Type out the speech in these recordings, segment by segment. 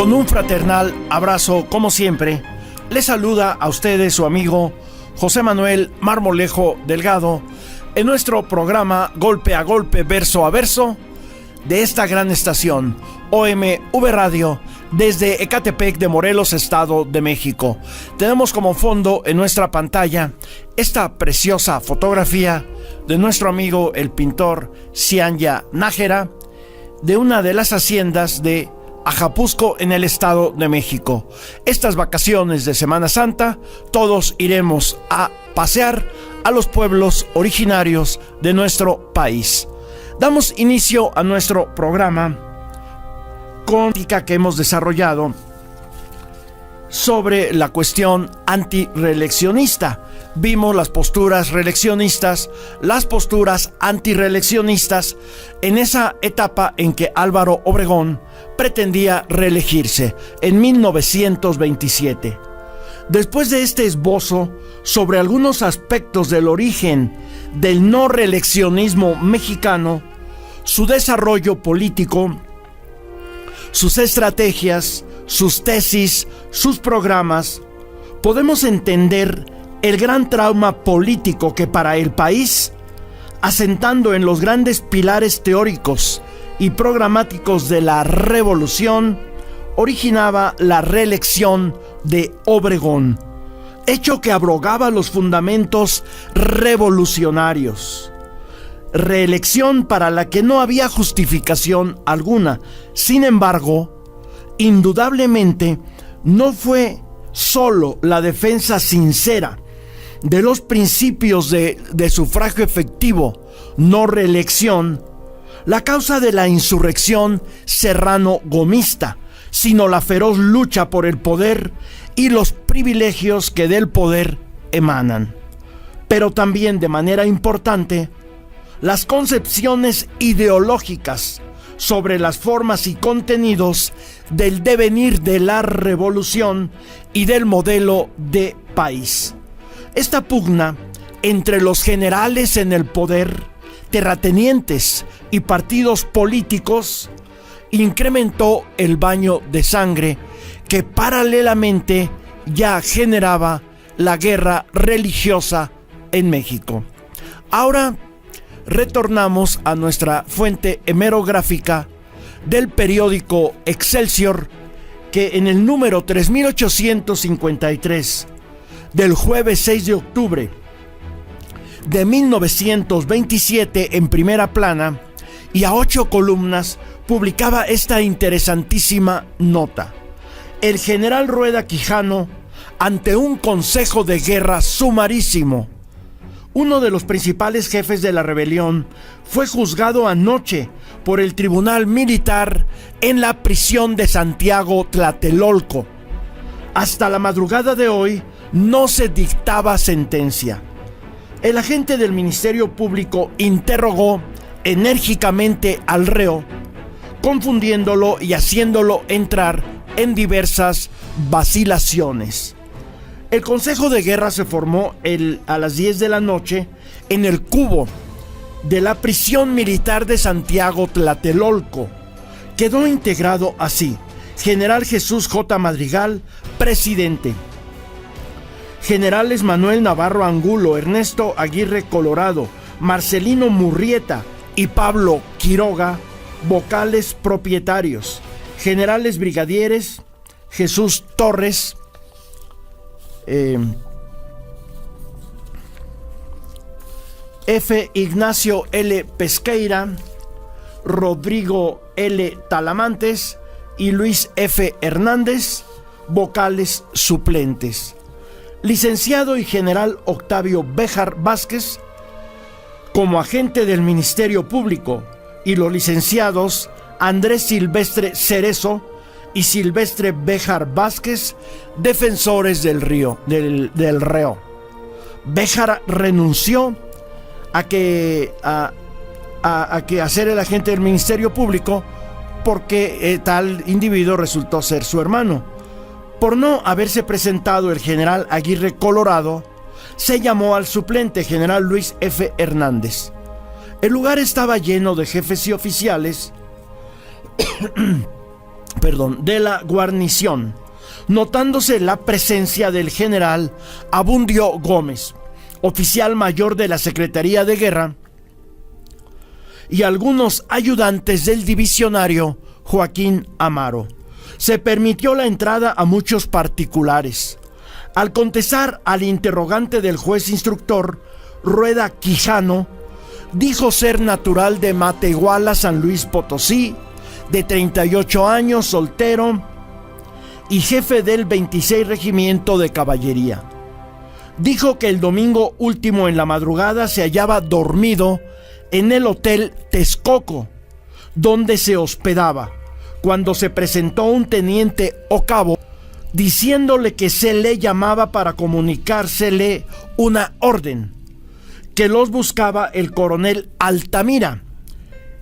Con un fraternal abrazo, como siempre, les saluda a ustedes su amigo José Manuel Marmolejo Delgado en nuestro programa Golpe a Golpe, Verso a Verso de esta gran estación, OMV Radio, desde Ecatepec de Morelos, Estado de México. Tenemos como fondo en nuestra pantalla esta preciosa fotografía de nuestro amigo el pintor Cianya Nájera, de una de las haciendas de Ajapuzco en el Estado de México. Estas vacaciones de Semana Santa, todos iremos a pasear a los pueblos originarios de nuestro país. Damos inicio a nuestro programa con la crítica que hemos desarrollado sobre la cuestión antireeleccionista. Vimos las posturas reeleccionistas, las posturas antireeleccionistas en esa etapa en que Álvaro Obregón pretendía reelegirse en 1927. Después de este esbozo sobre algunos aspectos del origen del no reeleccionismo mexicano, su desarrollo político, sus estrategias, sus tesis, sus programas, podemos entender el gran trauma político que para el país, asentando en los grandes pilares teóricos y programáticos de la revolución, originaba la reelección de Obregón, hecho que abrogaba los fundamentos revolucionarios. Reelección para la que no había justificación alguna. Sin embargo, indudablemente no fue solo la defensa sincera de los principios de sufragio efectivo, no reelección, la causa de la insurrección serrano-gomista, sino la feroz lucha por el poder y los privilegios que del poder emanan. Pero también, de manera importante, las concepciones ideológicas sobre las formas y contenidos del devenir de la revolución y del modelo de país. Esta pugna entre los generales en el poder, terratenientes y partidos políticos incrementó el baño de sangre que paralelamente ya generaba la guerra religiosa en México. Ahora retornamos a nuestra fuente hemerográfica del periódico Excelsior, que en el número 3853 del jueves 6 de octubre de 1927, en primera plana y a 8 columnas, publicaba esta interesantísima nota: el general Rueda Quijano ante un consejo de guerra sumarísimo. Uno de los principales jefes de la rebelión fue juzgado anoche por el tribunal militar en la prisión de Santiago Tlatelolco. Hasta la madrugada de hoy no se dictaba sentencia. El agente del Ministerio Público interrogó enérgicamente al reo, confundiéndolo y haciéndolo entrar en diversas vacilaciones. El Consejo de Guerra se formó a las 10 de la noche en el cubo de la prisión militar de Santiago Tlatelolco. Quedó integrado así: General Jesús J. Madrigal, presidente; generales Manuel Navarro Angulo, Ernesto Aguirre Colorado, Marcelino Murrieta y Pablo Quiroga, vocales propietarios; generales brigadieres Jesús Torres, F. Ignacio L. Pesqueira, Rodrigo L. Talamantes y Luis F. Hernández, vocales suplentes; licenciado y general Octavio Béjar Vázquez, como agente del Ministerio Público, y los licenciados Andrés Silvestre Cerezo y Silvestre Béjar Vázquez, defensores del reo. Béjar renunció a ser el agente del Ministerio Público porque tal individuo resultó ser su hermano. Por no haberse presentado el general Aguirre Colorado, se llamó al suplente, general Luis F. Hernández. El lugar estaba lleno de jefes y oficiales de la guarnición, notándose la presencia del general Abundio Gómez, oficial mayor de la Secretaría de Guerra, y algunos ayudantes del divisionario Joaquín Amaro. Se permitió la entrada a muchos particulares. Al contestar al interrogante del juez instructor, Rueda Quijano dijo ser natural de Matehuala, San Luis Potosí, de 38 años, soltero y jefe del 26 Regimiento de Caballería. Dijo que el domingo último en la madrugada se hallaba dormido en el Hotel Texcoco, donde se hospedaba, cuando se presentó un teniente o cabo diciéndole que se le llamaba para comunicársele una orden, que los buscaba el coronel Altamira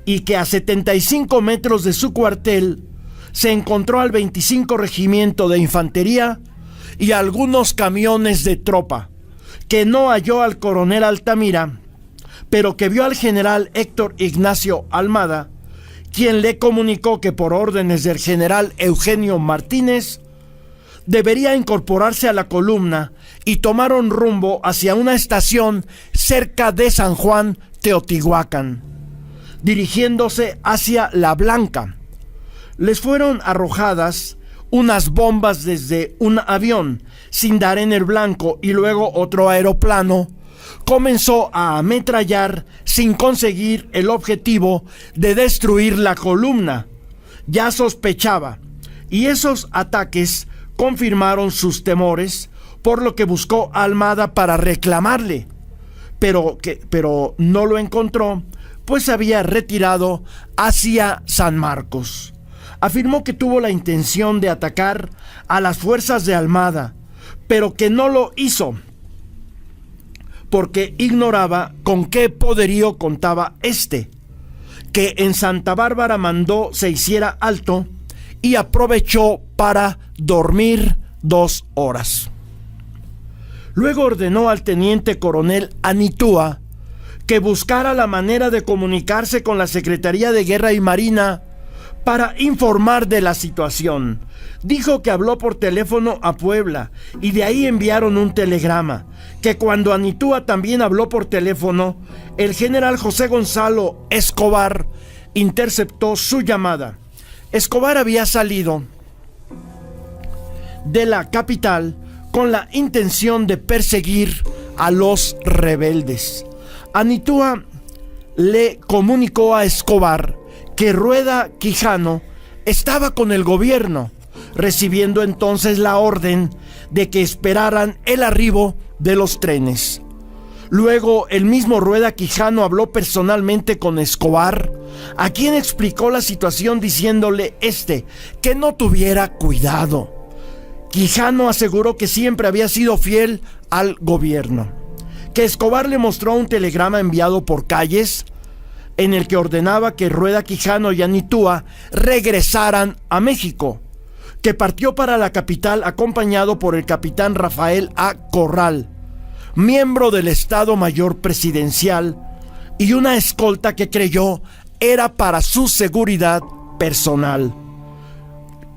y que a 75 metros de su cuartel se encontró al 25 Regimiento de Infantería y algunos camiones de tropa, que no halló al coronel Altamira, pero que vio al general Héctor Ignacio Almada, quien le comunicó que por órdenes del general Eugenio Martínez debería incorporarse a la columna, y tomaron rumbo hacia una estación cerca de San Juan Teotihuacán, dirigiéndose hacia La Blanca. Les fueron arrojadas unas bombas desde un avión sin dar en el blanco, y luego otro aeroplano comenzó a ametrallar sin conseguir el objetivo de destruir la columna. Ya sospechaba, y esos ataques confirmaron sus temores, por lo que buscó a Almada para reclamarle, pero no lo encontró, pues se había retirado hacia San Marcos. Afirmó que tuvo la intención de atacar a las fuerzas de Almada, pero que no lo hizo, porque ignoraba con qué poderío contaba este, que en Santa Bárbara mandó se hiciera alto y aprovechó para dormir 2 horas. Luego ordenó al teniente coronel Anitúa que buscara la manera de comunicarse con la Secretaría de Guerra y Marina para informar de la situación. Dijo que habló por teléfono a Puebla y de ahí enviaron un telegrama, que cuando Anitúa también habló por teléfono, el general José Gonzalo Escobar interceptó su llamada. Escobar había salido de la capital con la intención de perseguir a los rebeldes. Anitúa le comunicó a Escobar que Rueda Quijano estaba con el gobierno, recibiendo entonces la orden de que esperaran el arribo de los trenes. Luego el mismo Rueda Quijano habló personalmente con Escobar, a quien explicó la situación diciéndole que no tuviera cuidado. Quijano aseguró que siempre había sido fiel al gobierno, que Escobar le mostró un telegrama enviado por Calles en el que ordenaba que Rueda Quijano y Anitúa regresaran a México, que partió para la capital acompañado por el capitán Rafael A. Corral, miembro del Estado Mayor Presidencial, y una escolta que creyó era para su seguridad personal,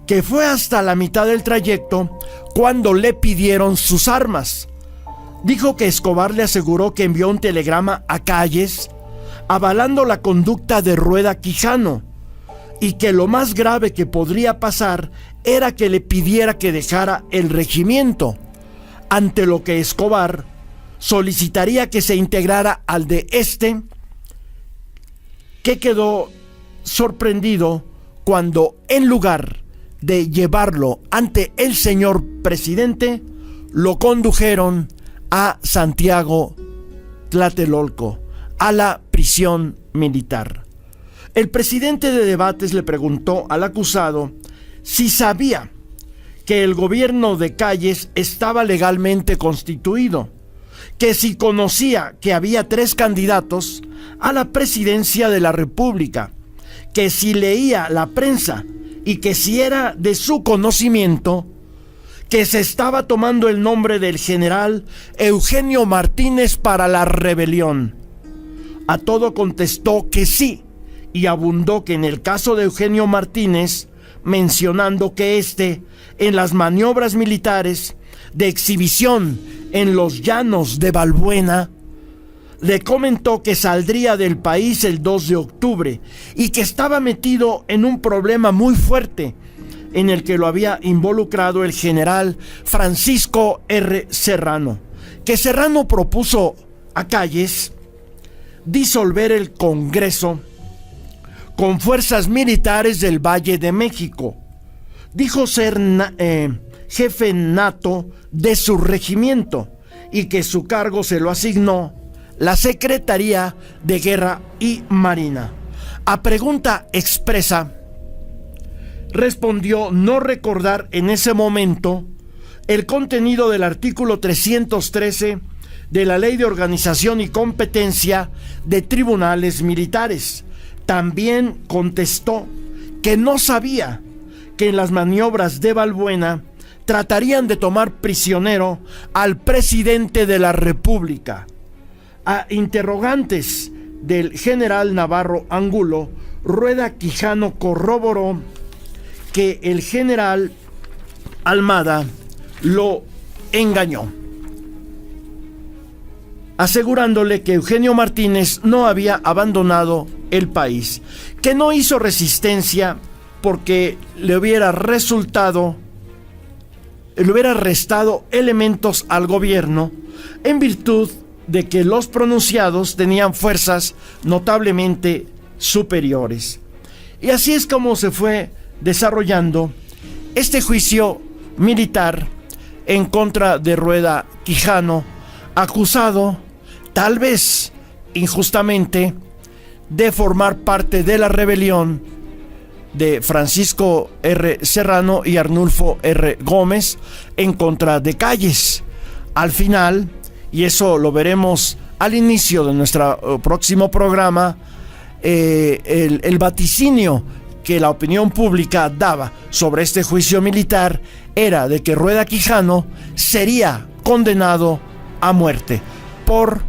que fue hasta la mitad del trayecto cuando le pidieron sus armas. Dijo que Escobar le aseguró que envió un telegrama a Calles avalando la conducta de Rueda Quijano, y que lo más grave que podría pasar era que le pidiera que dejara el regimiento, ante lo que Escobar solicitaría que se integrara al de que quedó sorprendido cuando, en lugar de llevarlo ante el señor presidente, lo condujeron a Santiago Tlatelolco, a la prisión militar. El presidente de debates le preguntó al acusado si sabía que el gobierno de Calles estaba legalmente constituido, que si conocía que había 3 candidatos a la presidencia de la República, que si leía la prensa y que si era de su conocimiento que se estaba tomando el nombre del general Eugenio Martínez para la rebelión. A todo contestó que sí, y abundó que en el caso de Eugenio Martínez mencionando que en las maniobras militares de exhibición en los llanos de Balbuena, le comentó que saldría del país el 2 de octubre y que estaba metido en un problema muy fuerte en el que lo había involucrado el general Francisco R. Serrano, que Serrano propuso a Calles disolver el Congreso con fuerzas militares del Valle de México. Dijo ser jefe nato de su regimiento y que su cargo se lo asignó la Secretaría de Guerra y Marina. A pregunta expresa, respondió no recordar en ese momento el contenido del artículo 313 de la Ley de Organización y Competencia de Tribunales Militares. También contestó que no sabía que en las maniobras de Balbuena tratarían de tomar prisionero al presidente de la República. A interrogantes del general Navarro Angulo, Rueda Quijano corroboró que el general Almada lo engañó, asegurándole que Eugenio Martínez no había abandonado el país, que no hizo resistencia porque le hubiera restado elementos al gobierno en virtud de que los pronunciados tenían fuerzas notablemente superiores. Y así es como se fue desarrollando este juicio militar en contra de Rueda Quijano, acusado, tal vez injustamente, de formar parte de la rebelión de Francisco R. Serrano y Arnulfo R. Gómez en contra de Calles. Al final, y eso lo veremos al inicio de nuestro próximo programa, el vaticinio que la opinión pública daba sobre este juicio militar era de que Rueda Quijano sería condenado a muerte por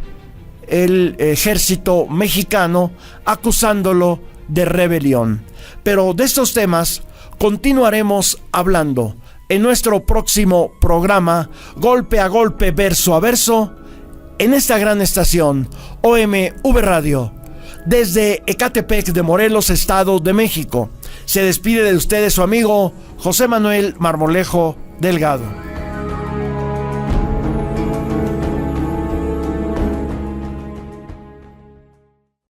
el ejército mexicano, acusándolo de rebelión. Pero de estos temas continuaremos hablando en nuestro próximo programa, golpe a golpe, verso a verso, en esta gran estación OMV Radio, desde Ecatepec de Morelos, Estado de México. Se despide de ustedes su amigo José Manuel Marmolejo Delgado.